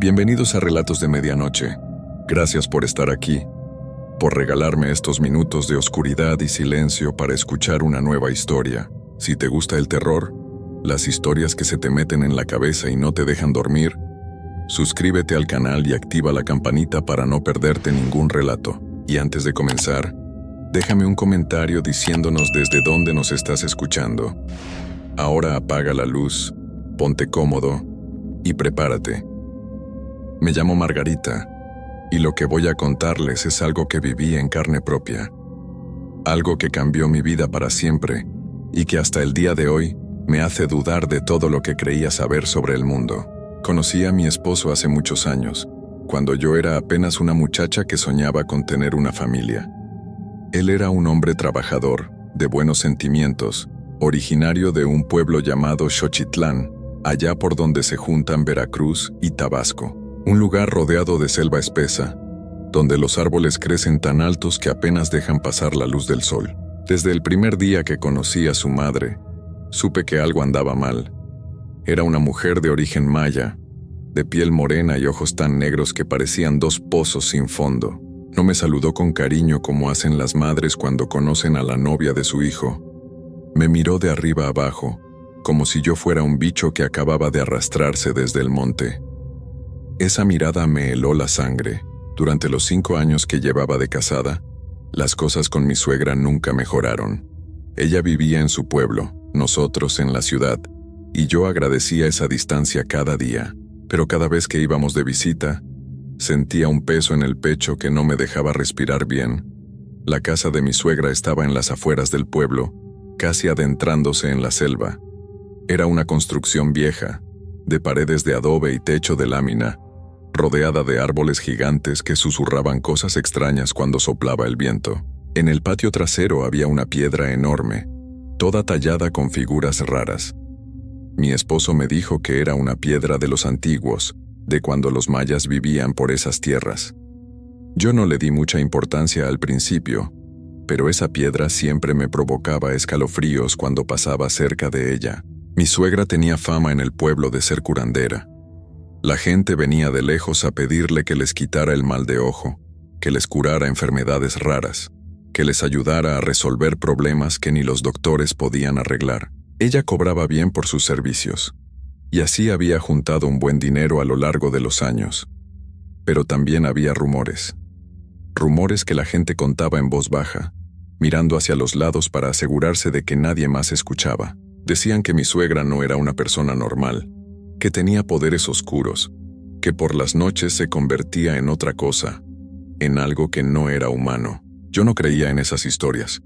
Bienvenidos a Relatos de Medianoche. Gracias por estar aquí, por regalarme estos minutos de oscuridad y silencio para escuchar una nueva historia. Si te gusta el terror, las historias que se te meten en la cabeza y no te dejan dormir, suscríbete al canal y activa la campanita para no perderte ningún relato. Y antes de comenzar, déjame un comentario diciéndonos desde dónde nos estás escuchando. Ahora apaga la luz, ponte cómodo y prepárate. Me llamo Margarita, y lo que voy a contarles es algo que viví en carne propia. Algo que cambió mi vida para siempre, y que hasta el día de hoy me hace dudar de todo lo que creía saber sobre el mundo. Conocí a mi esposo hace muchos años, cuando yo era apenas una muchacha que soñaba con tener una familia. Él era un hombre trabajador, de buenos sentimientos, originario de un pueblo llamado Xochitlán, allá por donde se juntan Veracruz y Tabasco. Un lugar rodeado de selva espesa, donde los árboles crecen tan altos que apenas dejan pasar la luz del sol. Desde el primer día que conocí a su madre, supe que algo andaba mal. Era una mujer de origen maya, de piel morena y ojos tan negros que parecían dos pozos sin fondo. No me saludó con cariño como hacen las madres cuando conocen a la novia de su hijo. Me miró de arriba abajo, como si yo fuera un bicho que acababa de arrastrarse desde el monte. Esa mirada me heló la sangre. Durante los 5 años que llevaba de casada, las cosas con mi suegra nunca mejoraron. Ella vivía en su pueblo, nosotros en la ciudad, y yo agradecía esa distancia cada día, pero cada vez que íbamos de visita, sentía un peso en el pecho que no me dejaba respirar bien. La casa de mi suegra estaba en las afueras del pueblo, casi adentrándose en la selva. Era una construcción vieja, de paredes de adobe y techo de lámina, rodeada de árboles gigantes que susurraban cosas extrañas cuando soplaba el viento. En el patio trasero había una piedra enorme, toda tallada con figuras raras. Mi esposo me dijo que era una piedra de los antiguos, de cuando los mayas vivían por esas tierras. Yo no le di mucha importancia al principio, pero esa piedra siempre me provocaba escalofríos cuando pasaba cerca de ella. Mi suegra tenía fama en el pueblo de ser curandera. La gente venía de lejos a pedirle que les quitara el mal de ojo, que les curara enfermedades raras, que les ayudara a resolver problemas que ni los doctores podían arreglar. Ella cobraba bien por sus servicios, y así había juntado un buen dinero a lo largo de los años. Pero también había rumores. Rumores que la gente contaba en voz baja, mirando hacia los lados para asegurarse de que nadie más escuchaba. Decían que mi suegra no era una persona normal, que tenía poderes oscuros, que por las noches se convertía en otra cosa, en algo que no era humano. Yo no creía en esas historias.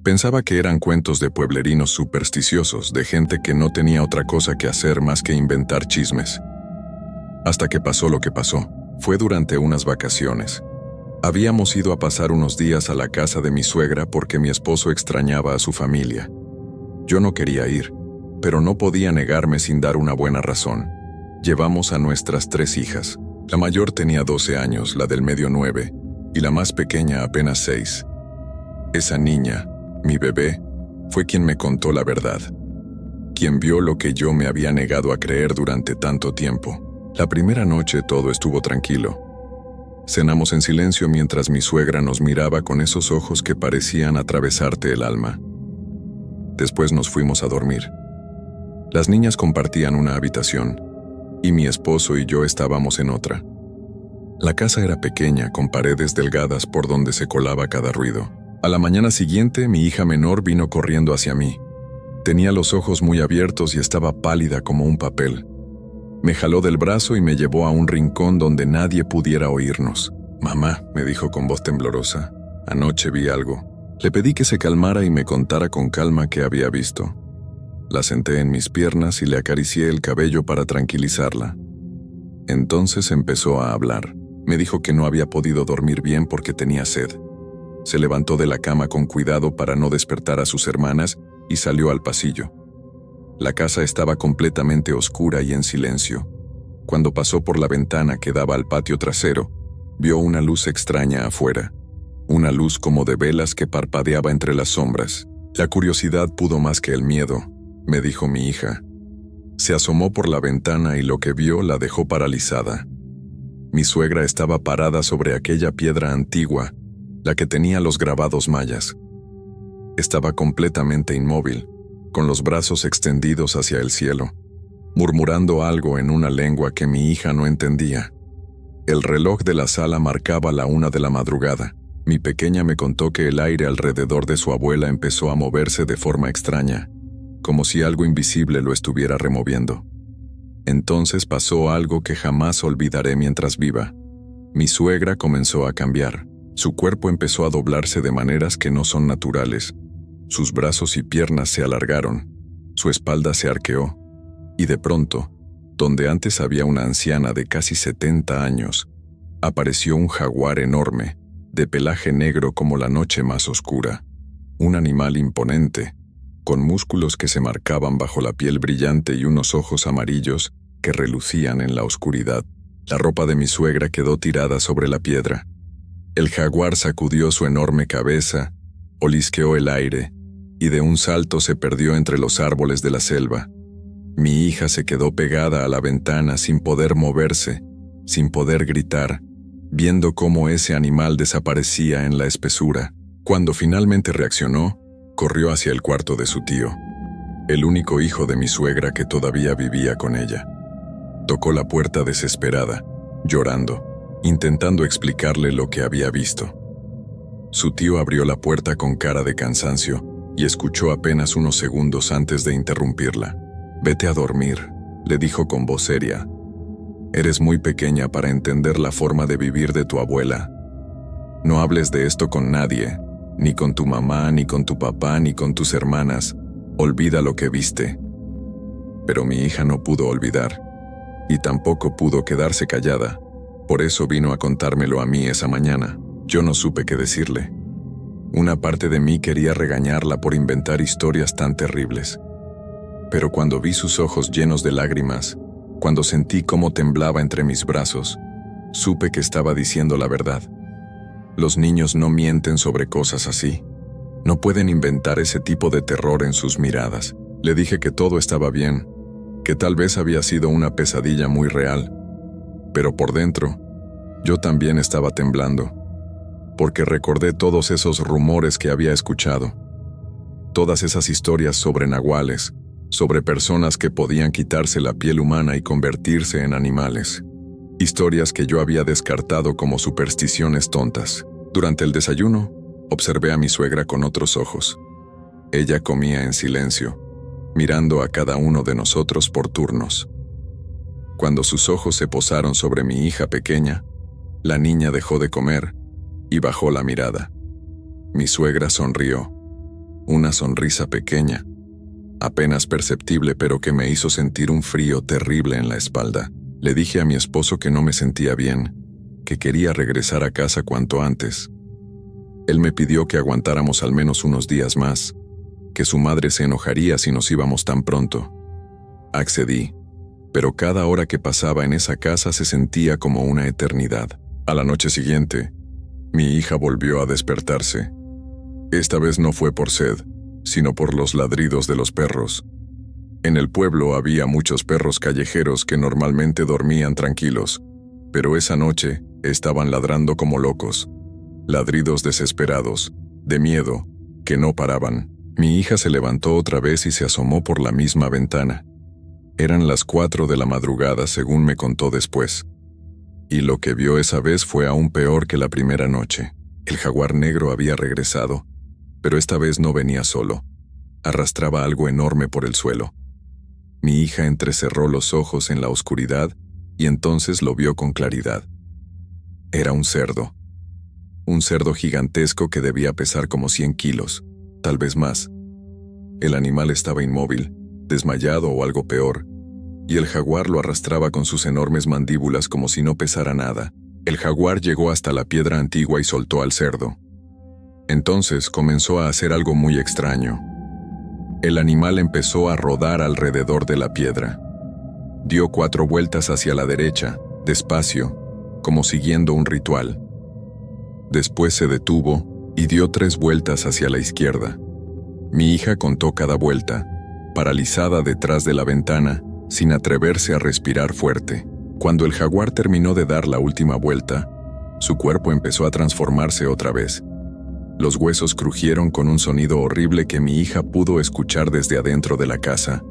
Pensaba que eran cuentos de pueblerinos supersticiosos, de gente que no tenía otra cosa que hacer más que inventar chismes. Hasta que pasó lo que pasó. Fue durante unas vacaciones. Habíamos ido a pasar unos días a la casa de mi suegra porque mi esposo extrañaba a su familia. Yo no quería ir, pero no podía negarme sin dar una buena razón. Llevamos a nuestras 3 hijas. La mayor tenía 12 años, la del medio 9, y la más pequeña apenas 6. Esa niña, mi bebé, fue quien me contó la verdad, quien vio lo que yo me había negado a creer durante tanto tiempo. La primera noche todo estuvo tranquilo. Cenamos en silencio mientras mi suegra nos miraba con esos ojos que parecían atravesarte el alma. Después nos fuimos a dormir. Las niñas compartían una habitación, y mi esposo y yo estábamos en otra. La casa era pequeña, con paredes delgadas por donde se colaba cada ruido. A la mañana siguiente, mi hija menor vino corriendo hacia mí. Tenía los ojos muy abiertos y estaba pálida como un papel. Me jaló del brazo y me llevó a un rincón donde nadie pudiera oírnos. «Mamá», me dijo con voz temblorosa, «anoche vi algo». Le pedí que se calmara y me contara con calma qué había visto. La senté en mis piernas y le acaricié el cabello para tranquilizarla. Entonces empezó a hablar. Me dijo que no había podido dormir bien porque tenía sed. Se levantó de la cama con cuidado para no despertar a sus hermanas y salió al pasillo. La casa estaba completamente oscura y en silencio. Cuando pasó por la ventana que daba al patio trasero, vio una luz extraña afuera. Una luz como de velas que parpadeaba entre las sombras. La curiosidad pudo más que el miedo, me dijo mi hija. Se asomó por la ventana y lo que vio la dejó paralizada. Mi suegra estaba parada sobre aquella piedra antigua, la que tenía los grabados mayas. Estaba completamente inmóvil, con los brazos extendidos hacia el cielo, murmurando algo en una lengua que mi hija no entendía. El reloj de la sala marcaba la 1 de la madrugada. Mi pequeña me contó que el aire alrededor de su abuela empezó a moverse de forma extraña, como si algo invisible lo estuviera removiendo. Entonces pasó algo que jamás olvidaré mientras viva. Mi suegra comenzó a cambiar. Su cuerpo empezó a doblarse de maneras que no son naturales. Sus brazos y piernas se alargaron, su espalda se arqueó, y de pronto, donde antes había una anciana de casi 70 años, apareció un jaguar enorme, de pelaje negro como la noche más oscura. Un animal imponente, con músculos que se marcaban bajo la piel brillante y unos ojos amarillos que relucían en la oscuridad. La ropa de mi suegra quedó tirada sobre la piedra. El jaguar sacudió su enorme cabeza, olisqueó el aire, y de un salto se perdió entre los árboles de la selva. Mi hija se quedó pegada a la ventana sin poder moverse, sin poder gritar, viendo cómo ese animal desaparecía en la espesura. Cuando finalmente reaccionó, corrió hacia el cuarto de su tío, el único hijo de mi suegra que todavía vivía con ella. Tocó la puerta desesperada, llorando, intentando explicarle lo que había visto. Su tío abrió la puerta con cara de cansancio y escuchó apenas unos segundos antes de interrumpirla. «Vete a dormir», le dijo con voz seria. «Eres muy pequeña para entender la forma de vivir de tu abuela. No hables de esto con nadie, ni con tu mamá, ni con tu papá, ni con tus hermanas. Olvida lo que viste». Pero mi hija no pudo olvidar, y tampoco pudo quedarse callada. Por eso vino a contármelo a mí esa mañana. Yo no supe qué decirle. Una parte de mí quería regañarla por inventar historias tan terribles. Pero cuando vi sus ojos llenos de lágrimas, cuando sentí cómo temblaba entre mis brazos, supe que estaba diciendo la verdad. Los niños no mienten sobre cosas así. No pueden inventar ese tipo de terror en sus miradas. Le dije que todo estaba bien, que tal vez había sido una pesadilla muy real. Pero por dentro, yo también estaba temblando, porque recordé todos esos rumores que había escuchado, todas esas historias sobre nahuales, sobre personas que podían quitarse la piel humana y convertirse en animales. Historias que yo había descartado como supersticiones tontas. Durante el desayuno, observé a mi suegra con otros ojos. Ella comía en silencio, mirando a cada uno de nosotros por turnos. Cuando sus ojos se posaron sobre mi hija pequeña, la niña dejó de comer y bajó la mirada. Mi suegra sonrió, una sonrisa pequeña, apenas perceptible, pero que me hizo sentir un frío terrible en la espalda. Le dije a mi esposo que no me sentía bien, que quería regresar a casa cuanto antes. Él me pidió que aguantáramos al menos unos días más, que su madre se enojaría si nos íbamos tan pronto. Accedí, pero cada hora que pasaba en esa casa se sentía como una eternidad. A la noche siguiente, mi hija volvió a despertarse. Esta vez no fue por sed, sino por los ladridos de los perros. En el pueblo había muchos perros callejeros que normalmente dormían tranquilos, pero esa noche estaban ladrando como locos. Ladridos desesperados, de miedo, que no paraban. Mi hija se levantó otra vez y se asomó por la misma ventana. Eran las 4 de la madrugada, según me contó después. Y lo que vio esa vez fue aún peor que la primera noche. El jaguar negro había regresado, pero esta vez no venía solo. Arrastraba algo enorme por el suelo. Mi hija entrecerró los ojos en la oscuridad y entonces lo vio con claridad. Era un cerdo. Un cerdo gigantesco que debía pesar como 100 kilos, tal vez más. El animal estaba inmóvil, desmayado o algo peor, y el jaguar lo arrastraba con sus enormes mandíbulas como si no pesara nada. El jaguar llegó hasta la piedra antigua y soltó al cerdo. Entonces comenzó a hacer algo muy extraño. El animal empezó a rodar alrededor de la piedra. Dio 4 vueltas hacia la derecha, despacio, como siguiendo un ritual. Después se detuvo y dio 3 vueltas hacia la izquierda. Mi hija contó cada vuelta, paralizada detrás de la ventana, sin atreverse a respirar fuerte. Cuando el jaguar terminó de dar la última vuelta, su cuerpo empezó a transformarse otra vez. Los huesos crujieron con un sonido horrible que mi hija pudo escuchar desde adentro de la casa.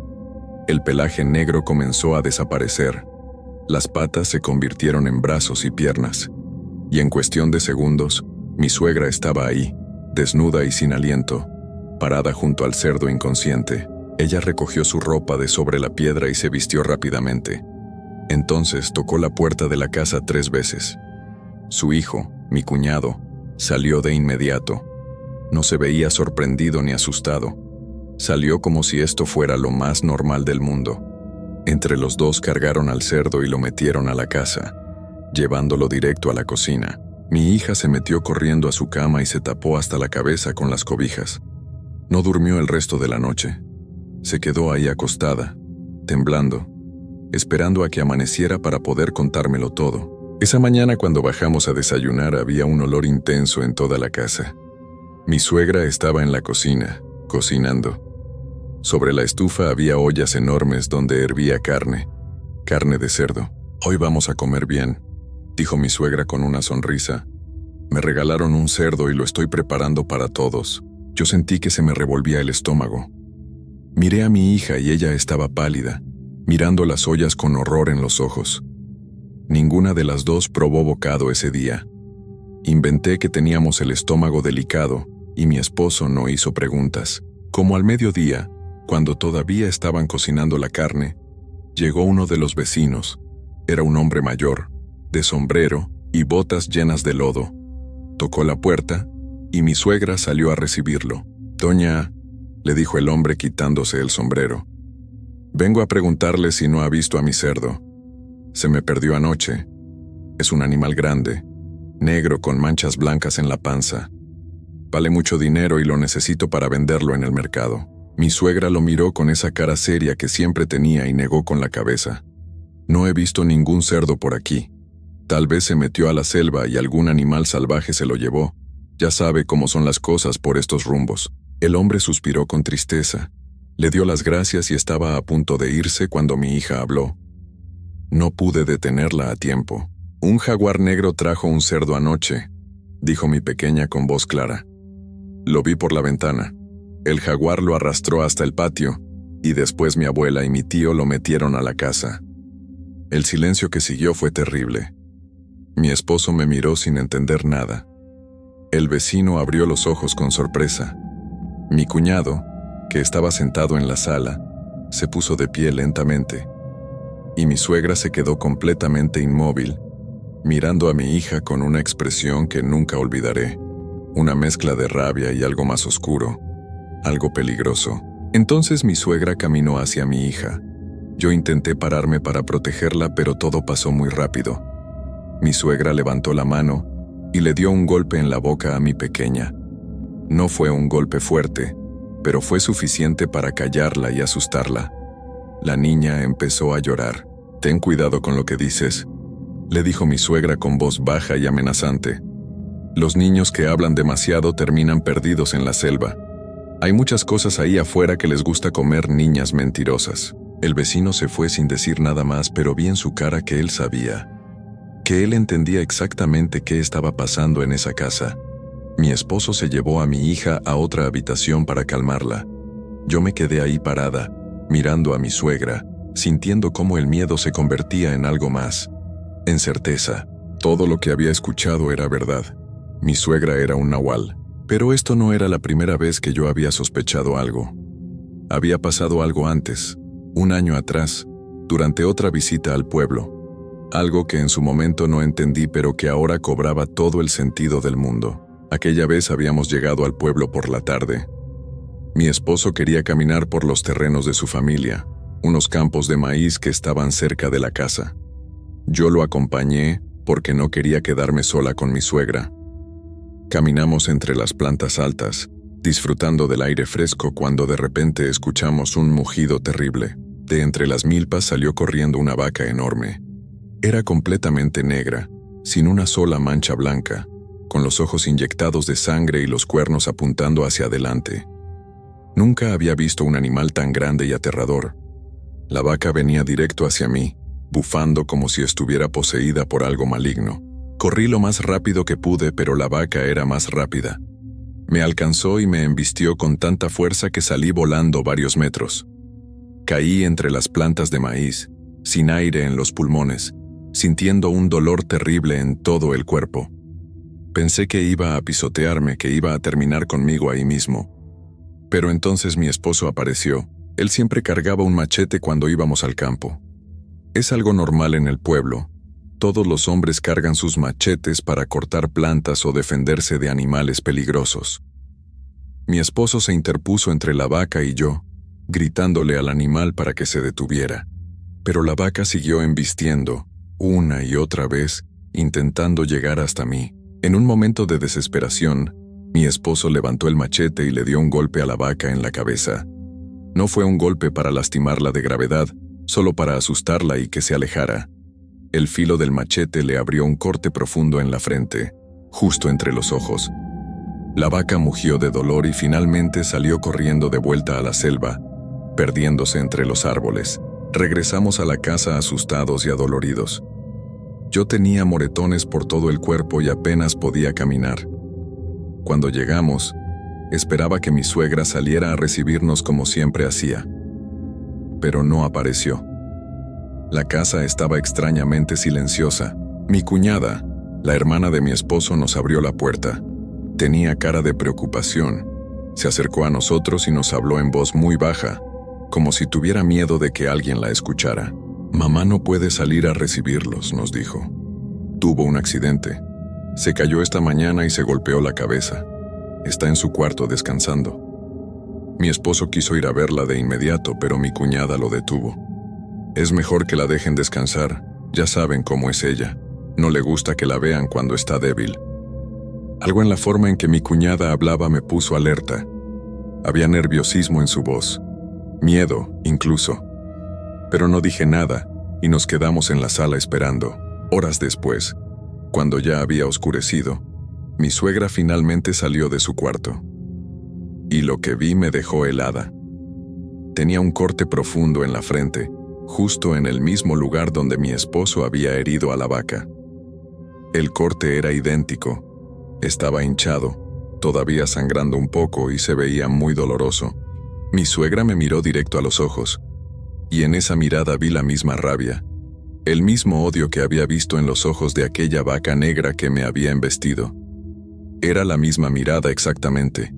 El pelaje negro comenzó a desaparecer. Las patas se convirtieron en brazos y piernas. Y en cuestión de segundos, mi suegra estaba ahí, desnuda y sin aliento, parada junto al cerdo inconsciente. Ella recogió su ropa de sobre la piedra y se vistió rápidamente. Entonces tocó la puerta de la casa 3 veces. Su hijo, mi cuñado, salió de inmediato. No se veía sorprendido ni asustado. Salió como si esto fuera lo más normal del mundo. Entre los dos cargaron al cerdo y lo metieron a la casa, llevándolo directo a la cocina. Mi hija se metió corriendo a su cama y se tapó hasta la cabeza con las cobijas. No durmió el resto de la noche. Se quedó ahí acostada, temblando, esperando a que amaneciera para poder contármelo todo. Esa mañana cuando bajamos a desayunar había un olor intenso en toda la casa. Mi suegra estaba en la cocina, cocinando. Sobre la estufa había ollas enormes donde hervía carne de cerdo. «Hoy vamos a comer bien», dijo mi suegra con una sonrisa. «Me regalaron un cerdo y lo estoy preparando para todos». Yo sentí que se me revolvía el estómago. Miré a mi hija y ella estaba pálida, mirando las ollas con horror en los ojos. Ninguna de las dos probó bocado ese día. Inventé que teníamos el estómago delicado y mi esposo no hizo preguntas. Como al mediodía, cuando todavía estaban cocinando la carne, llegó uno de los vecinos. Era un hombre mayor, de sombrero y botas llenas de lodo. Tocó la puerta y mi suegra salió a recibirlo. «Doña», le dijo el hombre quitándose el sombrero, «vengo a preguntarle si no ha visto a mi cerdo. Se me perdió anoche. Es un animal grande, negro con manchas blancas en la panza. Vale mucho dinero y lo necesito para venderlo en el mercado». Mi suegra lo miró con esa cara seria que siempre tenía y negó con la cabeza. «No he visto ningún cerdo por aquí. Tal vez se metió a la selva y algún animal salvaje se lo llevó. Ya sabe cómo son las cosas por estos rumbos». El hombre suspiró con tristeza. Le dio las gracias y estaba a punto de irse cuando mi hija habló. No pude detenerla a tiempo. «Un jaguar negro trajo un cerdo anoche», dijo mi pequeña con voz clara. «Lo vi por la ventana. El jaguar lo arrastró hasta el patio, y después mi abuela y mi tío lo metieron a la casa». El silencio que siguió fue terrible. Mi esposo me miró sin entender nada. El vecino abrió los ojos con sorpresa. Mi cuñado, que estaba sentado en la sala, se puso de pie lentamente, y mi suegra se quedó completamente inmóvil, mirando a mi hija con una expresión que nunca olvidaré, una mezcla de rabia y algo más oscuro, algo peligroso. Entonces mi suegra caminó hacia mi hija. Yo intenté pararme para protegerla, pero todo pasó muy rápido. Mi suegra levantó la mano y le dio un golpe en la boca a mi pequeña. No fue un golpe fuerte, pero fue suficiente para callarla y asustarla. La niña empezó a llorar. «Ten cuidado con lo que dices», le dijo mi suegra con voz baja y amenazante. «Los niños que hablan demasiado terminan perdidos en la selva. Hay muchas cosas ahí afuera que les gusta comer, niñas mentirosas». El vecino se fue sin decir nada más, pero vi en su cara que él sabía, que él entendía exactamente qué estaba pasando en esa casa. Mi esposo se llevó a mi hija a otra habitación para calmarla. Yo me quedé ahí parada, mirando a mi suegra, sintiendo cómo el miedo se convertía en algo más, en certeza. Todo lo que había escuchado era verdad. Mi suegra era un nahual. Pero esto no era la primera vez que yo había sospechado algo. Había pasado algo antes, un año atrás, durante otra visita al pueblo. Algo que en su momento no entendí, pero que ahora cobraba todo el sentido del mundo. Aquella vez habíamos llegado al pueblo por la tarde. Mi esposo quería caminar por los terrenos de su familia, unos campos de maíz que estaban cerca de la casa. Yo lo acompañé porque no quería quedarme sola con mi suegra. Caminamos entre las plantas altas, disfrutando del aire fresco, cuando de repente escuchamos un mugido terrible. De entre las milpas salió corriendo una vaca enorme. Era completamente negra, sin una sola mancha blanca, con los ojos inyectados de sangre y los cuernos apuntando hacia adelante. Nunca había visto un animal tan grande y aterrador. La vaca venía directo hacia mí, bufando como si estuviera poseída por algo maligno. Corrí lo más rápido que pude, pero la vaca era más rápida. Me alcanzó y me embistió con tanta fuerza que salí volando varios metros. Caí entre las plantas de maíz, sin aire en los pulmones, sintiendo un dolor terrible en todo el cuerpo. Pensé que iba a pisotearme, que iba a terminar conmigo ahí mismo. Pero entonces mi esposo apareció. Él siempre cargaba un machete cuando íbamos al campo. Es algo normal en el pueblo. Todos los hombres cargan sus machetes para cortar plantas o defenderse de animales peligrosos. Mi esposo se interpuso entre la vaca y yo, gritándole al animal para que se detuviera. Pero la vaca siguió embistiendo, una y otra vez, intentando llegar hasta mí. En un momento de desesperación, mi esposo levantó el machete y le dio un golpe a la vaca en la cabeza. No fue un golpe para lastimarla de gravedad, solo para asustarla y que se alejara. El filo del machete le abrió un corte profundo en la frente, justo entre los ojos. La vaca mugió de dolor y finalmente salió corriendo de vuelta a la selva, perdiéndose entre los árboles. Regresamos a la casa asustados y adoloridos. Yo tenía moretones por todo el cuerpo y apenas podía caminar. Cuando llegamos, esperaba que mi suegra saliera a recibirnos como siempre hacía. Pero no apareció. La casa estaba extrañamente silenciosa. Mi cuñada, la hermana de mi esposo, nos abrió la puerta. Tenía cara de preocupación. Se acercó a nosotros y nos habló en voz muy baja, como si tuviera miedo de que alguien la escuchara. «Mamá no puede salir a recibirlos», nos dijo. «Tuvo un accidente. Se cayó esta mañana y se golpeó la cabeza. Está en su cuarto descansando». Mi esposo quiso ir a verla de inmediato, pero mi cuñada lo detuvo. «Es mejor que la dejen descansar. Ya saben cómo es ella. No le gusta que la vean cuando está débil». Algo en la forma en que mi cuñada hablaba me puso alerta. Había nerviosismo en su voz. Miedo, incluso. Pero no dije nada y nos quedamos en la sala esperando. Horas después, cuando ya había oscurecido, mi suegra finalmente salió de su cuarto. Y lo que vi me dejó helada. Tenía un corte profundo en la frente, justo en el mismo lugar donde mi esposo había herido a la vaca. El corte era idéntico. Estaba hinchado, todavía sangrando un poco y se veía muy doloroso. Mi suegra me miró directo a los ojos, y en esa mirada vi la misma rabia, el mismo odio que había visto en los ojos de aquella vaca negra que me había embestido. Era la misma mirada exactamente.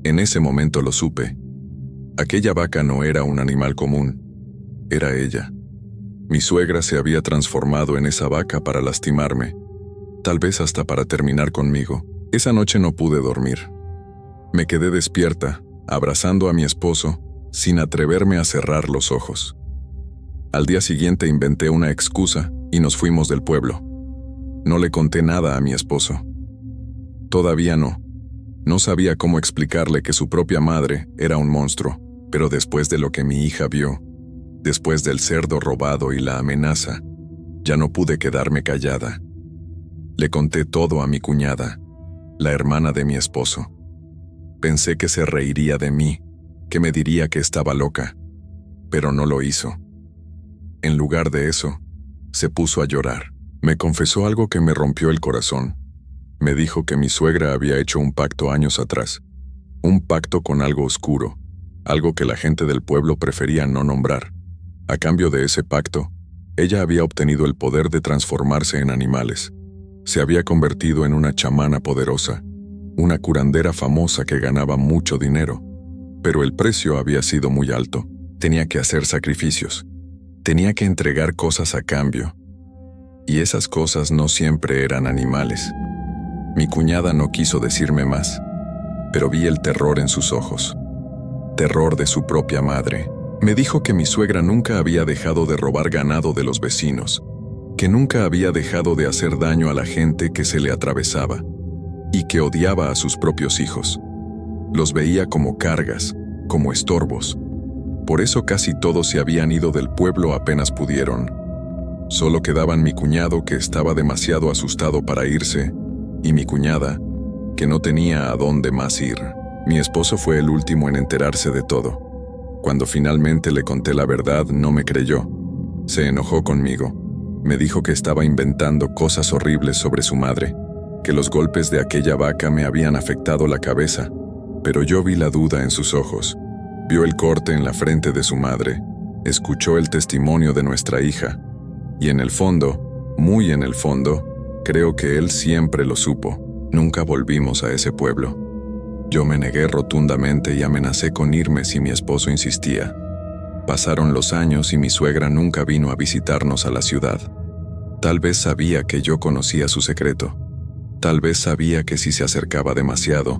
En ese momento lo supe. Aquella vaca no era un animal común, era ella. Mi suegra se había transformado en esa vaca para lastimarme, tal vez hasta para terminar conmigo. Esa noche no pude dormir. Me quedé despierta, abrazando a mi esposo, sin atreverme a cerrar los ojos. Al día siguiente inventé una excusa y nos fuimos del pueblo. No le conté nada a mi esposo. Todavía no. No sabía cómo explicarle que su propia madre era un monstruo, pero después de lo que mi hija vio, después del cerdo robado y la amenaza, ya no pude quedarme callada. Le conté todo a mi cuñada, la hermana de mi esposo. Pensé que se reiría de mí, que me diría que estaba loca, pero no lo hizo. En lugar de eso, se puso a llorar. Me confesó algo que me rompió el corazón. Me dijo que mi suegra había hecho un pacto años atrás, un pacto con algo oscuro, algo que la gente del pueblo prefería no nombrar. A cambio de ese pacto, ella había obtenido el poder de transformarse en animales. Se había convertido en una chamana poderosa, una curandera famosa que ganaba mucho dinero. Pero el precio había sido muy alto. Tenía que hacer sacrificios. Tenía que entregar cosas a cambio. Y esas cosas no siempre eran animales. Mi cuñada no quiso decirme más, pero vi el terror en sus ojos. Terror de su propia madre. Me dijo que mi suegra nunca había dejado de robar ganado de los vecinos, que nunca había dejado de hacer daño a la gente que se le atravesaba, y que odiaba a sus propios hijos. Los veía como cargas, como estorbos. Por eso casi todos se habían ido del pueblo apenas pudieron. Solo quedaban mi cuñado, que estaba demasiado asustado para irse, y mi cuñada, que no tenía a dónde más ir. Mi esposo fue el último en enterarse de todo. Cuando finalmente le conté la verdad, no me creyó. Se enojó conmigo. Me dijo que estaba inventando cosas horribles sobre su madre, que los golpes de aquella vaca me habían afectado la cabeza, pero yo vi la duda en sus ojos. Vio el corte en la frente de su madre, escuchó el testimonio de nuestra hija, y en el fondo, muy en el fondo, creo que él siempre lo supo. Nunca volvimos a ese pueblo. Yo me negué rotundamente y amenacé con irme si mi esposo insistía. Pasaron los años y mi suegra nunca vino a visitarnos a la ciudad. Tal vez sabía que yo conocía su secreto. Tal vez sabía que si se acercaba demasiado,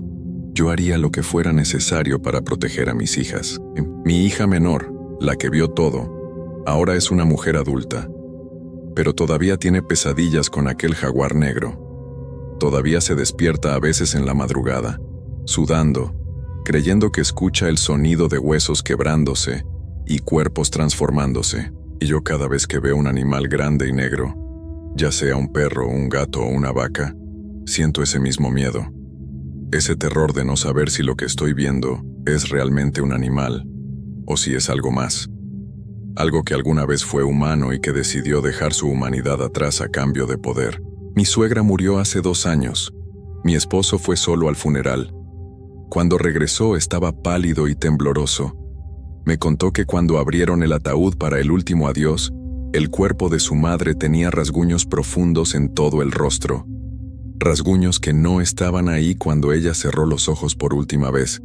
yo haría lo que fuera necesario para proteger a mis hijas. Mi hija menor, la que vio todo, ahora es una mujer adulta, pero todavía tiene pesadillas con aquel jaguar negro. Todavía se despierta a veces en la madrugada, sudando, creyendo que escucha el sonido de huesos quebrándose y cuerpos transformándose. Y yo cada vez que veo un animal grande y negro, ya sea un perro, un gato o una vaca, siento ese mismo miedo. Ese terror de no saber si lo que estoy viendo es realmente un animal o si es algo más. Algo que alguna vez fue humano y que decidió dejar su humanidad atrás a cambio de poder. Mi suegra murió hace 2 años. Mi esposo fue solo al funeral. Cuando regresó estaba pálido y tembloroso. Me contó que cuando abrieron el ataúd para el último adiós, el cuerpo de su madre tenía rasguños profundos en todo el rostro. Rasguños que no estaban ahí cuando ella cerró los ojos por última vez,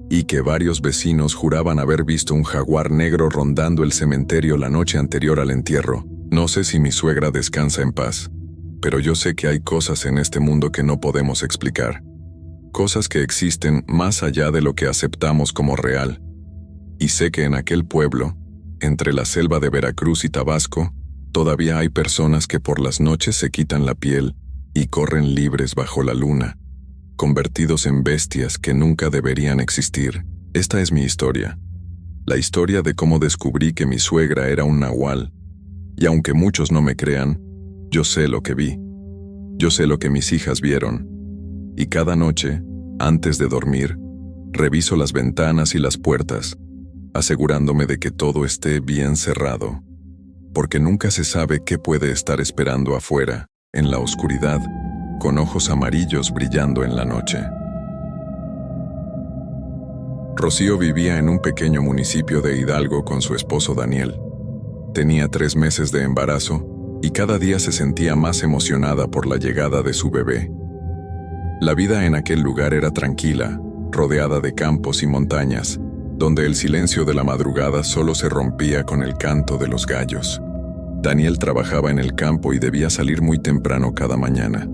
y que varios vecinos juraban haber visto un jaguar negro rondando el cementerio la noche anterior al entierro. No sé si mi suegra descansa en paz, pero yo sé que hay cosas en este mundo que no podemos explicar. Cosas que existen más allá de lo que aceptamos como real. Y sé que en aquel pueblo, entre la selva de Veracruz y Tabasco, todavía hay personas que por las noches se quitan la piel y corren libres bajo la luna, convertidos en bestias que nunca deberían existir. Esta es mi historia. La historia de cómo descubrí que mi suegra era un nahual. Y aunque muchos no me crean, yo sé lo que vi. Yo sé lo que mis hijas vieron. Y cada noche, antes de dormir, reviso las ventanas y las puertas, asegurándome de que todo esté bien cerrado, porque nunca se sabe qué puede estar esperando afuera, en la oscuridad, con ojos amarillos brillando en la noche. Rocío vivía en un pequeño municipio de Hidalgo con su esposo Daniel. Tenía 3 meses de embarazo y cada día se sentía más emocionada por la llegada de su bebé. La vida en aquel lugar era tranquila, rodeada de campos y montañas, donde el silencio de la madrugada solo se rompía con el canto de los gallos. Daniel trabajaba en el campo y debía salir muy temprano cada mañana.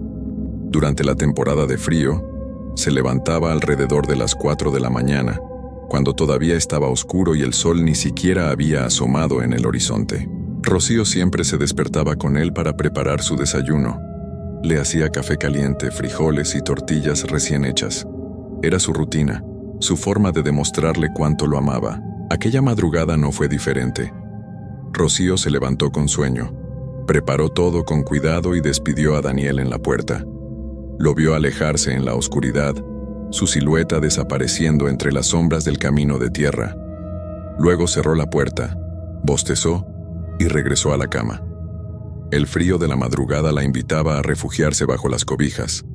Durante la temporada de frío, se levantaba alrededor de las 4 de la mañana, cuando todavía estaba oscuro y el sol ni siquiera había asomado en el horizonte. Rocío siempre se despertaba con él para preparar su desayuno. Le hacía café caliente, frijoles y tortillas recién hechas. Era su rutina, su forma de demostrarle cuánto lo amaba. Aquella madrugada no fue diferente. Rocío se levantó con sueño, preparó todo con cuidado y despidió a Daniel en la puerta. Lo vio alejarse en la oscuridad, su silueta desapareciendo entre las sombras del camino de tierra. Luego cerró la puerta, bostezó y regresó a la cama. El frío de la madrugada la invitaba a refugiarse bajo las cobijas.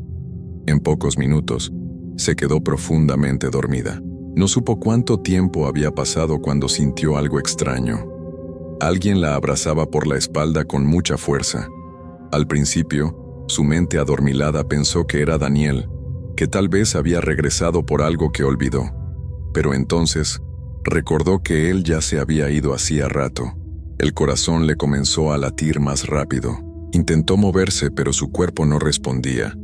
En pocos minutos, se quedó profundamente dormida. No supo cuánto tiempo había pasado cuando sintió algo extraño. Alguien la abrazaba por la espalda con mucha fuerza. Al principio, su mente adormilada pensó que era Daniel, que tal vez había regresado por algo que olvidó. Pero entonces, recordó que él ya se había ido hacía rato. El corazón le comenzó a latir más rápido. Intentó moverse, pero su cuerpo no respondía.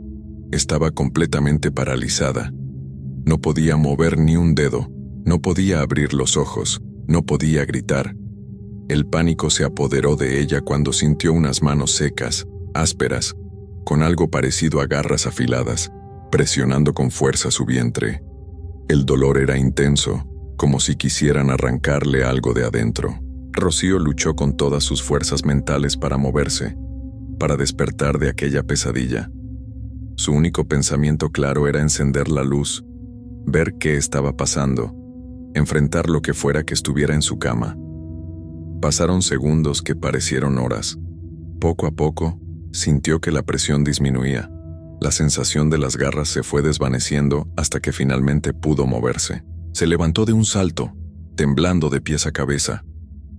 Estaba completamente paralizada. No podía mover ni un dedo, no podía abrir los ojos, no podía gritar. El pánico se apoderó de ella cuando sintió unas manos secas, ásperas, con algo parecido a garras afiladas, presionando con fuerza su vientre. El dolor era intenso, como si quisieran arrancarle algo de adentro. Rocío luchó con todas sus fuerzas mentales para moverse, para despertar de aquella pesadilla. Su único pensamiento claro era encender la luz, ver qué estaba pasando, enfrentar lo que fuera que estuviera en su cama. Pasaron segundos que parecieron horas. Poco a poco, sintió que la presión disminuía. La sensación de las garras se fue desvaneciendo hasta que finalmente pudo moverse. Se levantó de un salto, temblando de pies a cabeza.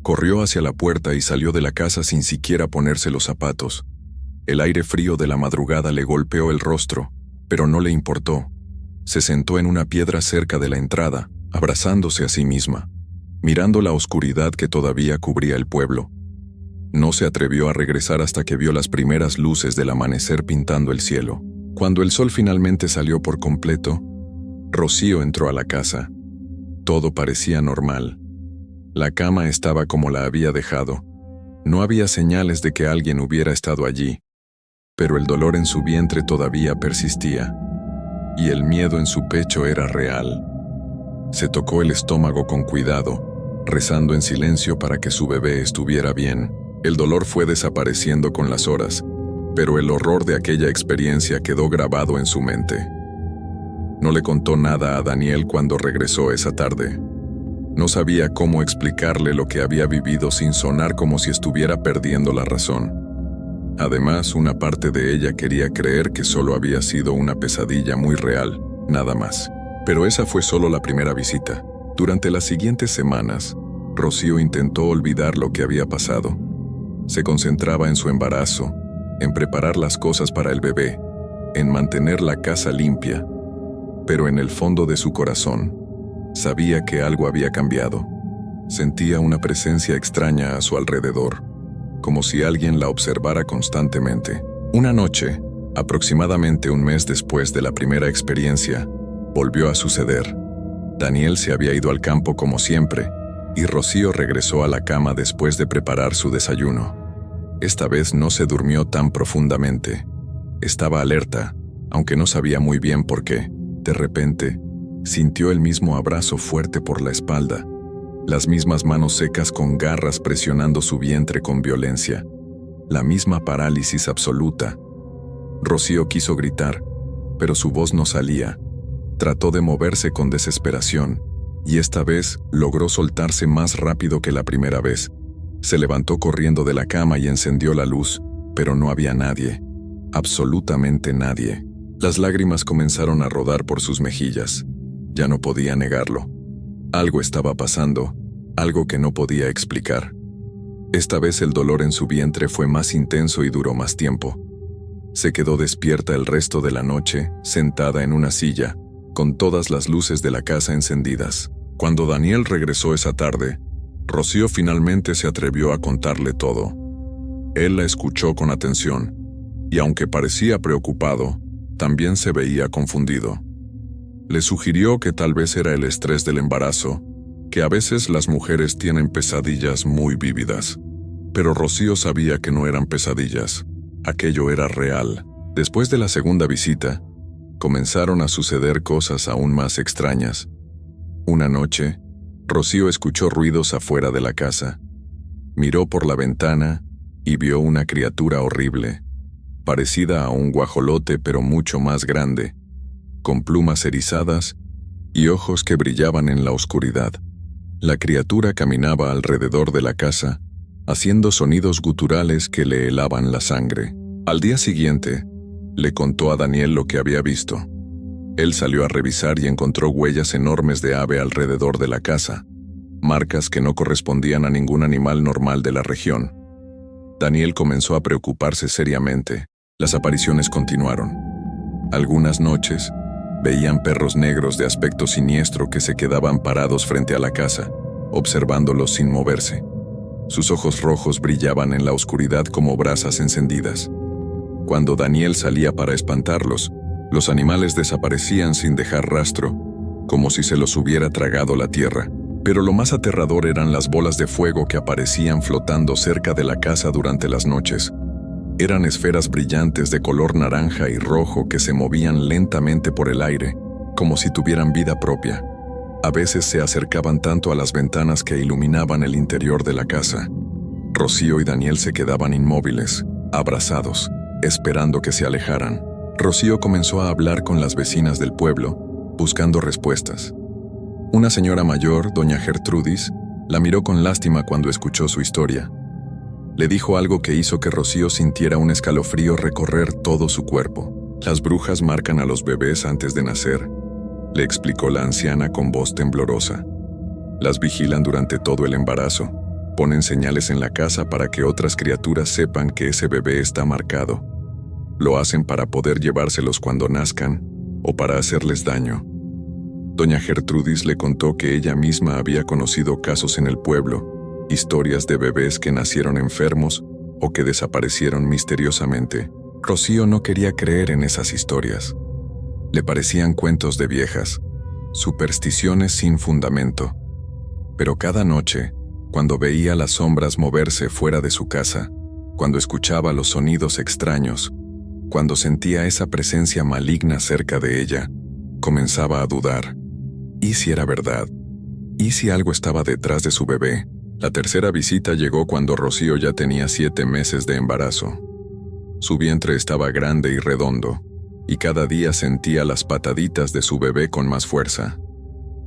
Corrió hacia la puerta y salió de la casa sin siquiera ponerse los zapatos. El aire frío de la madrugada le golpeó el rostro, pero no le importó. Se sentó en una piedra cerca de la entrada, abrazándose a sí misma, mirando la oscuridad que todavía cubría el pueblo. No se atrevió a regresar hasta que vio las primeras luces del amanecer pintando el cielo. Cuando el sol finalmente salió por completo, Rocío entró a la casa. Todo parecía normal. La cama estaba como la había dejado. No había señales de que alguien hubiera estado allí, pero el dolor en su vientre todavía persistía, y el miedo en su pecho era real. Se tocó el estómago con cuidado, rezando en silencio para que su bebé estuviera bien. El dolor fue desapareciendo con las horas, pero el horror de aquella experiencia quedó grabado en su mente. No le contó nada a Daniel cuando regresó esa tarde. No sabía cómo explicarle lo que había vivido sin sonar como si estuviera perdiendo la razón. Además, una parte de ella quería creer que solo había sido una pesadilla muy real, nada más. Pero esa fue solo la primera visita. Durante las siguientes semanas, Rocío intentó olvidar lo que había pasado. Se concentraba en su embarazo, en preparar las cosas para el bebé, en mantener la casa limpia. Pero en el fondo de su corazón, sabía que algo había cambiado. Sentía una presencia extraña a su alrededor, como si alguien la observara constantemente. Una noche, aproximadamente un mes después de la primera experiencia, volvió a suceder. Daniel se había ido al campo como siempre, y Rocío regresó a la cama después de preparar su desayuno. Esta vez no se durmió tan profundamente. Estaba alerta, aunque no sabía muy bien por qué. De repente, sintió el mismo abrazo fuerte por la espalda, las mismas manos secas con garras presionando su vientre con violencia, la misma parálisis absoluta. Rocío quiso gritar, pero su voz no salía. Trató de moverse con desesperación, y esta vez logró soltarse más rápido que la primera vez. Se levantó corriendo de la cama y encendió la luz, pero no había nadie, absolutamente nadie. Las lágrimas comenzaron a rodar por sus mejillas. Ya no podía negarlo. Algo estaba pasando, algo que no podía explicar. Esta vez el dolor en su vientre fue más intenso y duró más tiempo. Se quedó despierta el resto de la noche, sentada en una silla, con todas las luces de la casa encendidas. Cuando Daniel regresó esa tarde, Rocío finalmente se atrevió a contarle todo. Él la escuchó con atención, y aunque parecía preocupado, también se veía confundido. Le sugirió que tal vez era el estrés del embarazo, que a veces las mujeres tienen pesadillas muy vívidas. Pero Rocío sabía que no eran pesadillas, aquello era real. Después de la segunda visita, comenzaron a suceder cosas aún más extrañas. Una noche, Rocío escuchó ruidos afuera de la casa. Miró por la ventana y vio una criatura horrible, parecida a un guajolote pero mucho más grande, con plumas erizadas y ojos que brillaban en la oscuridad. La criatura caminaba alrededor de la casa, haciendo sonidos guturales que le helaban la sangre. Al día siguiente, le contó a Daniel lo que había visto. Él salió a revisar y encontró huellas enormes de ave alrededor de la casa, marcas que no correspondían a ningún animal normal de la región. Daniel comenzó a preocuparse seriamente. Las apariciones continuaron. Algunas noches, veían perros negros de aspecto siniestro que se quedaban parados frente a la casa, observándolos sin moverse. Sus ojos rojos brillaban en la oscuridad como brasas encendidas. Cuando Daniel salía para espantarlos, los animales desaparecían sin dejar rastro, como si se los hubiera tragado la tierra. Pero lo más aterrador eran las bolas de fuego que aparecían flotando cerca de la casa durante las noches. Eran esferas brillantes de color naranja y rojo que se movían lentamente por el aire, como si tuvieran vida propia. A veces se acercaban tanto a las ventanas que iluminaban el interior de la casa. Rocío y Daniel se quedaban inmóviles, abrazados, esperando que se alejaran. Rocío comenzó a hablar con las vecinas del pueblo, buscando respuestas. Una señora mayor, doña Gertrudis, La miró con lástima cuando escuchó su historia. Le dijo algo que hizo que Rocío sintiera un escalofrío recorrer todo su cuerpo. Las brujas marcan a los bebés antes de nacer, le explicó la anciana con voz temblorosa. Las vigilan durante todo el embarazo. Ponen señales en la casa para que otras criaturas sepan que ese bebé está marcado. Lo hacen para poder llevárselos cuando nazcan o para hacerles daño. Doña Gertrudis le contó que ella misma había conocido casos en el pueblo, historias de bebés que nacieron enfermos o que desaparecieron misteriosamente. Rocío no quería creer en esas historias. Le parecían cuentos de viejas, supersticiones sin fundamento. Pero cada noche, cuando veía las sombras moverse fuera de su casa, cuando escuchaba los sonidos extraños, cuando sentía esa presencia maligna cerca de ella, comenzaba a dudar. ¿Y si era verdad? ¿Y si algo estaba detrás de su bebé? La tercera visita llegó cuando Rocío ya tenía 7 meses de embarazo. Su vientre estaba grande y redondo, y cada día sentía las pataditas de su bebé con más fuerza.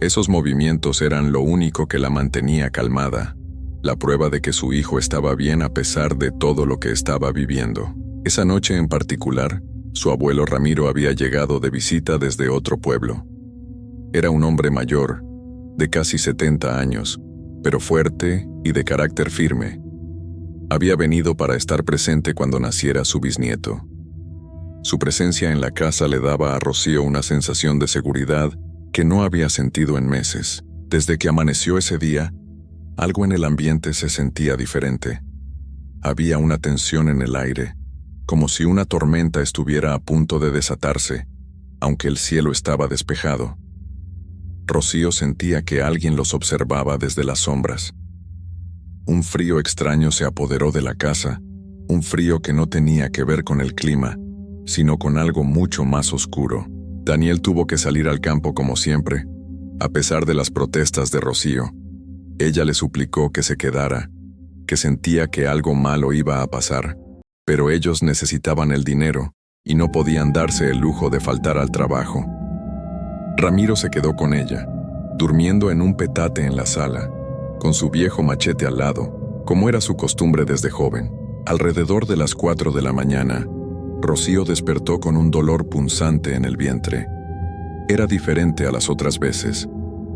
Esos movimientos eran lo único que la mantenía calmada, la prueba de que su hijo estaba bien a pesar de todo lo que estaba viviendo. Esa noche en particular, su abuelo Ramiro había llegado de visita desde otro pueblo. Era un hombre mayor, de casi 70 años, pero fuerte y de carácter firme. Había venido para estar presente cuando naciera su bisnieto. Su presencia en la casa le daba a Rocío una sensación de seguridad que no había sentido en meses. Desde que amaneció ese día, algo en el ambiente se sentía diferente. Había una tensión en el aire, como si una tormenta estuviera a punto de desatarse, aunque el cielo estaba despejado. Rocío sentía que alguien los observaba desde las sombras. Un frío extraño se apoderó de la casa, un frío que no tenía que ver con el clima, sino con algo mucho más oscuro. Daniel tuvo que salir al campo como siempre, a pesar de las protestas de Rocío. Ella le suplicó que se quedara, que sentía que algo malo iba a pasar, pero ellos necesitaban el dinero y no podían darse el lujo de faltar al trabajo. Ramiro se quedó con ella, durmiendo en un petate en la sala, con su viejo machete al lado, como era su costumbre desde joven. Alrededor de las 4 de la mañana, Rocío despertó con un dolor punzante en el vientre. Era diferente a las otras veces.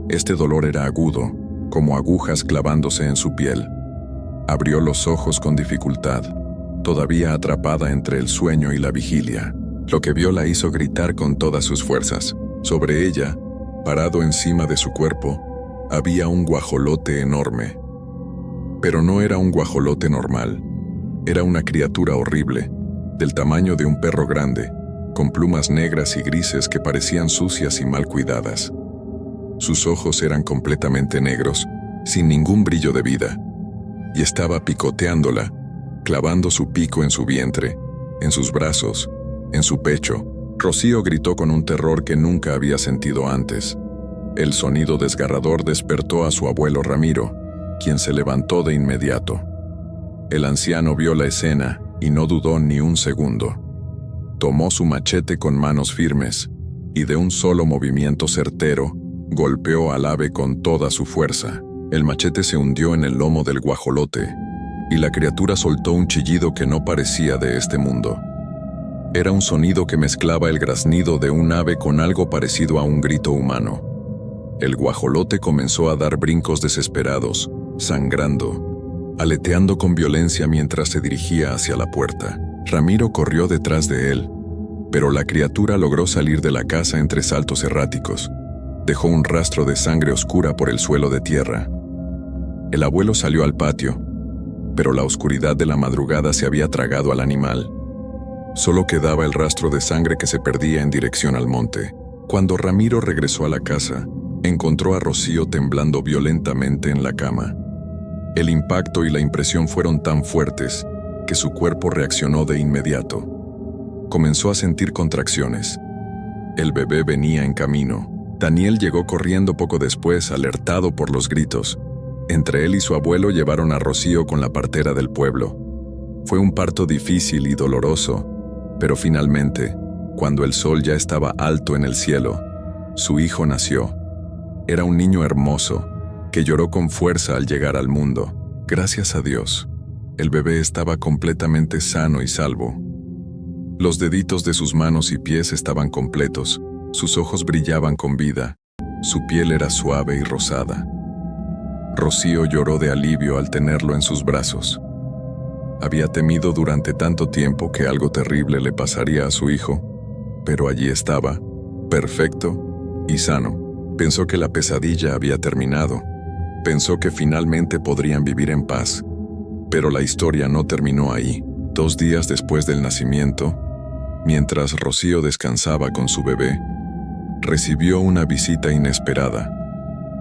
Este dolor era agudo, como agujas clavándose en su piel. Abrió los ojos con dificultad, todavía atrapada entre el sueño y la vigilia. Lo que vio la hizo gritar con todas sus fuerzas. Sobre ella, parado encima de su cuerpo, había un guajolote enorme. Pero no era un guajolote normal. Era una criatura horrible, del tamaño de un perro grande, con plumas negras y grises que parecían sucias y mal cuidadas. Sus ojos eran completamente negros, sin ningún brillo de vida, y estaba picoteándola, clavando su pico en su vientre, en sus brazos, en su pecho. Rocío gritó con un terror que nunca había sentido antes. El sonido desgarrador despertó a su abuelo Ramiro, quien se levantó de inmediato. El anciano vio la escena y no dudó ni un segundo. Tomó su machete con manos firmes y de un solo movimiento certero, golpeó al ave con toda su fuerza. El machete se hundió en el lomo del guajolote y la criatura soltó un chillido que no parecía de este mundo. Era un sonido que mezclaba el graznido de un ave con algo parecido a un grito humano. El guajolote comenzó a dar brincos desesperados, sangrando, aleteando con violencia mientras se dirigía hacia la puerta. Ramiro corrió detrás de él, pero la criatura logró salir de la casa entre saltos erráticos. Dejó un rastro de sangre oscura por el suelo de tierra. El abuelo salió al patio, pero la oscuridad de la madrugada se había tragado al animal. Solo quedaba el rastro de sangre que se perdía en dirección al monte. Cuando Ramiro regresó a la casa, encontró a Rocío temblando violentamente en la cama. El impacto y la impresión fueron tan fuertes que su cuerpo reaccionó de inmediato. Comenzó a sentir contracciones. El bebé venía en camino. Daniel llegó corriendo poco después, alertado por los gritos. Entre él y su abuelo llevaron a Rocío con la partera del pueblo. Fue un parto difícil y doloroso, pero finalmente, cuando el sol ya estaba alto en el cielo, su hijo nació. Era un niño hermoso, que lloró con fuerza al llegar al mundo. Gracias a Dios, el bebé estaba completamente sano y salvo. Los deditos de sus manos y pies estaban completos, sus ojos brillaban con vida, su piel era suave y rosada. Rocío lloró de alivio al tenerlo en sus brazos. Había temido durante tanto tiempo que algo terrible le pasaría a su hijo, pero allí estaba, perfecto y sano. Pensó que la pesadilla había terminado. Pensó que finalmente podrían vivir en paz. Pero la historia no terminó ahí. 2 días después del nacimiento, mientras Rocío descansaba con su bebé, recibió una visita inesperada.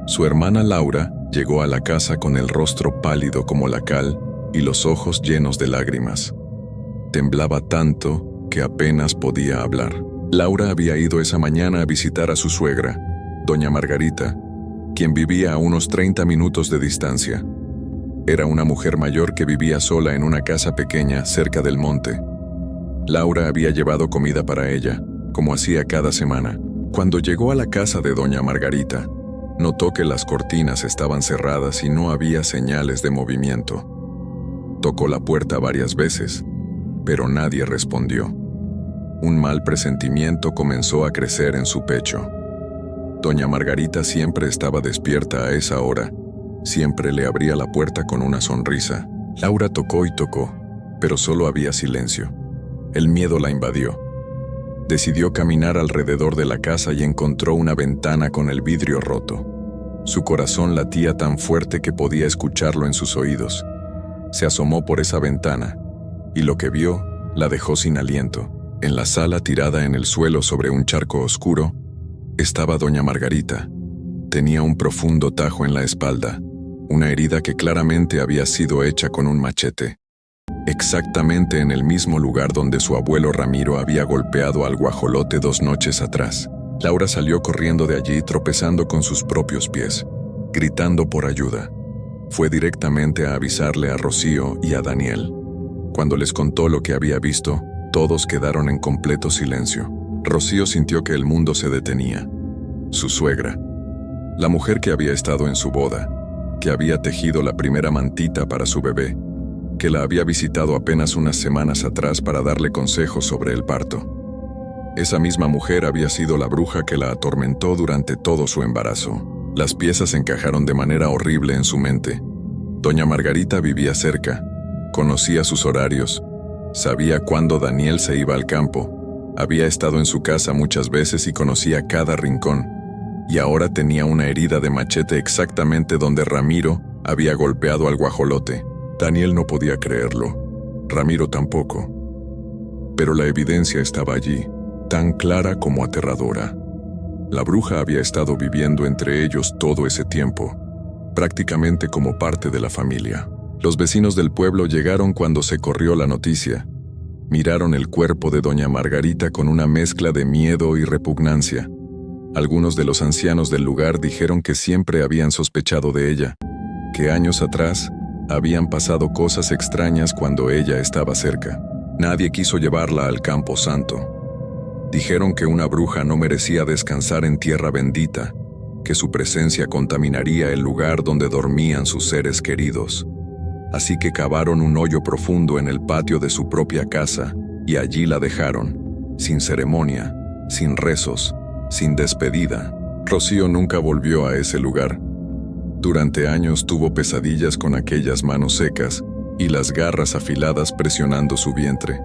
Su hermana Laura llegó a la casa con el rostro pálido como la cal y los ojos llenos de lágrimas. Temblaba tanto que apenas podía hablar. Laura había ido esa mañana a visitar a su suegra, doña Margarita, quien vivía a unos 30 minutos de distancia. Era una mujer mayor que vivía sola en una casa pequeña cerca del monte. Laura había llevado comida para ella, como hacía cada semana. Cuando llegó a la casa de doña Margarita, notó que las cortinas estaban cerradas y no había señales de movimiento. Tocó la puerta varias veces, pero nadie respondió. Un mal presentimiento comenzó a crecer en su pecho. Doña Margarita siempre estaba despierta a esa hora. Siempre le abría la puerta con una sonrisa. Laura tocó y tocó, pero solo había silencio. El miedo la invadió. Decidió caminar alrededor de la casa y encontró una ventana con el vidrio roto. Su corazón latía tan fuerte que podía escucharlo en sus oídos. Se asomó por esa ventana, y lo que vio la dejó sin aliento. En la sala, tirada en el suelo sobre un charco oscuro, estaba doña Margarita. Tenía un profundo tajo en la espalda, una herida que claramente había sido hecha con un machete. Exactamente en el mismo lugar donde su abuelo Ramiro había golpeado al guajolote 2 noches atrás. Laura salió corriendo de allí tropezando con sus propios pies, gritando por ayuda. Fue directamente a avisarle a Rocío y a Daniel. Cuando les contó lo que había visto, todos quedaron en completo silencio. Rocío sintió que el mundo se detenía. Su suegra, la mujer que había estado en su boda, que había tejido la primera mantita para su bebé, que la había visitado apenas unas semanas atrás para darle consejos sobre el parto. Esa misma mujer había sido la bruja que la atormentó durante todo su embarazo. Las piezas encajaron de manera horrible en su mente. Doña Margarita vivía cerca, conocía sus horarios, sabía cuándo Daniel se iba al campo, había estado en su casa muchas veces y conocía cada rincón, y ahora tenía una herida de machete exactamente donde Ramiro había golpeado al guajolote. Daniel no podía creerlo, Ramiro tampoco. Pero la evidencia estaba allí, tan clara como aterradora. La bruja había estado viviendo entre ellos todo ese tiempo, prácticamente como parte de la familia. Los vecinos del pueblo llegaron cuando se corrió la noticia. Miraron el cuerpo de doña Margarita con una mezcla de miedo y repugnancia. Algunos de los ancianos del lugar dijeron que siempre habían sospechado de ella, que años atrás habían pasado cosas extrañas cuando ella estaba cerca. Nadie quiso llevarla al Campo Santo. Dijeron que una bruja no merecía descansar en tierra bendita, que su presencia contaminaría el lugar donde dormían sus seres queridos. Así que cavaron un hoyo profundo en el patio de su propia casa y allí la dejaron, sin ceremonia, sin rezos, sin despedida. Rocío nunca volvió a ese lugar. Durante años tuvo pesadillas con aquellas manos secas y las garras afiladas presionando su vientre.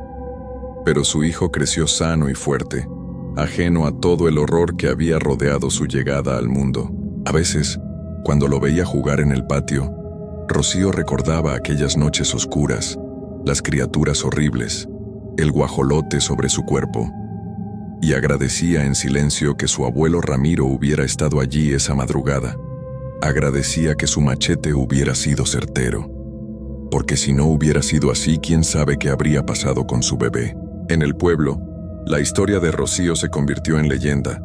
Pero su hijo creció sano y fuerte, ajeno a todo el horror que había rodeado su llegada al mundo. A veces, cuando lo veía jugar en el patio, Rocío recordaba aquellas noches oscuras, las criaturas horribles, el guajolote sobre su cuerpo, y agradecía en silencio que su abuelo Ramiro hubiera estado allí esa madrugada. Agradecía que su machete hubiera sido certero, porque si no hubiera sido así, quién sabe qué habría pasado con su bebé. En el pueblo, la historia de Rocío se convirtió en leyenda.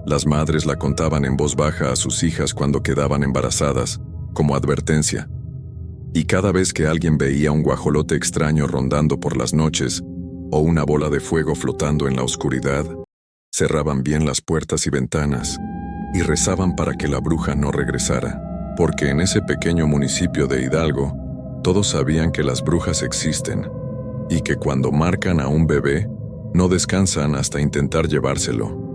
Las madres la contaban en voz baja a sus hijas cuando quedaban embarazadas, como advertencia. Y cada vez que alguien veía un guajolote extraño rondando por las noches, o una bola de fuego flotando en la oscuridad, cerraban bien las puertas y ventanas, y rezaban para que la bruja no regresara. porque en ese pequeño municipio de Hidalgo, todos sabían que las brujas existen y que cuando marcan a un bebé, no descansan hasta intentar llevárselo.